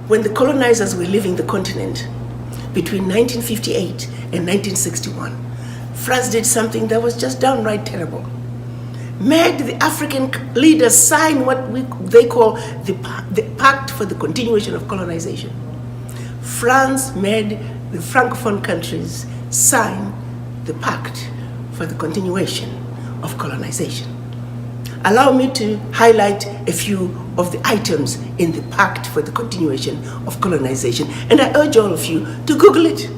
when the colonizers were leaving the continent between 1958 and 1961, France did something that was just downright terrible. Made the African leaders sign what they call the Pact for the Continuation of Colonization. France made the Francophone countries sign the Pact for the Continuation of Colonization. Allow me to highlight a few of the items in the Pact for the Continuation of Colonization, and I urge all of you to Google it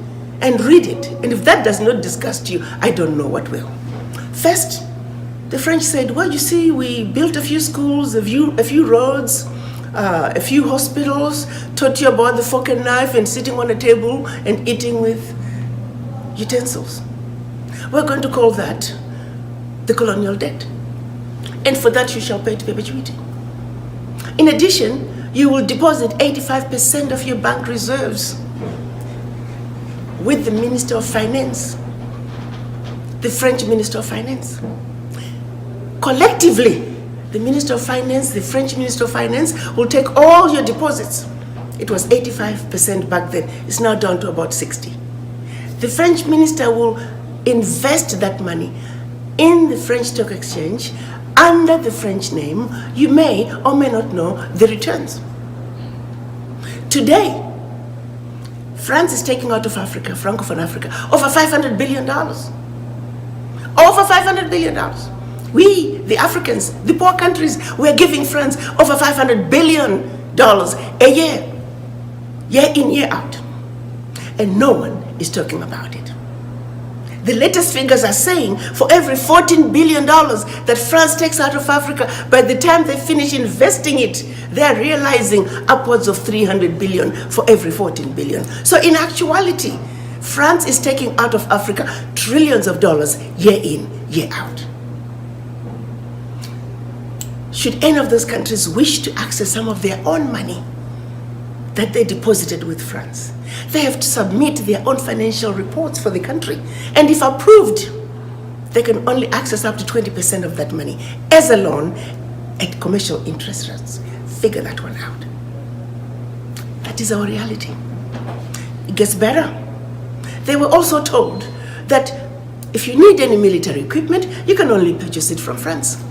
and read it. And if that does not disgust you, I don't know what will. First, the French said, well, you see, we built a few schools, a few roads, a few hospitals, taught you about the fork and knife and sitting on a table and eating with utensils. We're going to call that the colonial debt. And for that you shall pay to perpetuity. In addition, you will deposit 85% of your bank reserves with the Minister of Finance, the French Minister of Finance. Collectively, the Minister of Finance, the French Minister of Finance will take all your deposits. It was 85% back then. It's now down to about 60. The French minister will invest that money in the French Stock Exchange under the French name. You may or may not know the returns. Today, France is taking out of Africa, Francophone Africa, over $500 billion. Over $500 billion. We, the Africans, the poor countries, we're giving France over $500 billion a year, year in, year out. And no one is talking about it. The latest figures are saying for every $14 billion that France takes out of Africa, by the time they finish investing it, they're realizing upwards of $300 billion for every $14 billion. So in actuality, France is taking out of Africa trillions of dollars year in, year out. Should any of those countries wish to access some of their own money that they deposited with France, they have to submit their own financial reports for the country. And if approved, they can only access up to 20% of that money as a loan at commercial interest rates. Figure that one out. That is our reality. It gets better. They were also told that if you need any military equipment, you can only purchase it from France.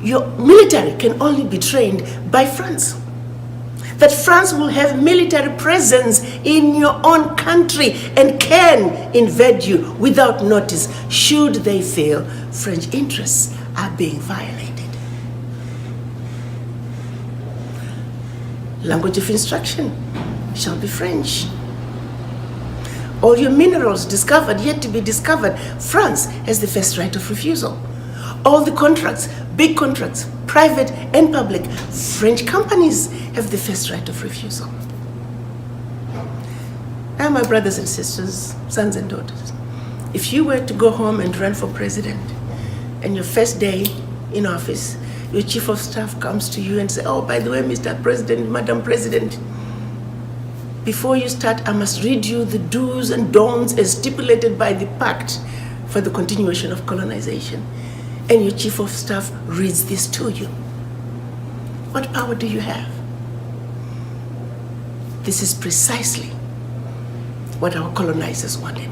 Your military can only be trained by France. That France will have military presence in your own country and can invade you without notice should they feel French interests are being violated. Language of instruction shall be French. All your minerals discovered, yet to be discovered, France has the first right of refusal. All the contracts, big contracts, private and public, French companies have the first right of refusal. Now, my brothers and sisters, sons and daughters, if you were to go home and run for president, and your first day in office, your chief of staff comes to you and says, oh, by the way, Mr. President, Madam President, before you start, I must read you the do's and don'ts as stipulated by the Pact for the Continuation of Colonization. And your chief of staff reads this to you. What power do you have? This is precisely what our colonizers wanted.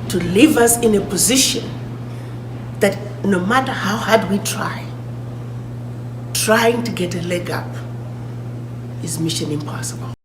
To leave us in a position that no matter how hard we try, trying to get a leg up is mission impossible.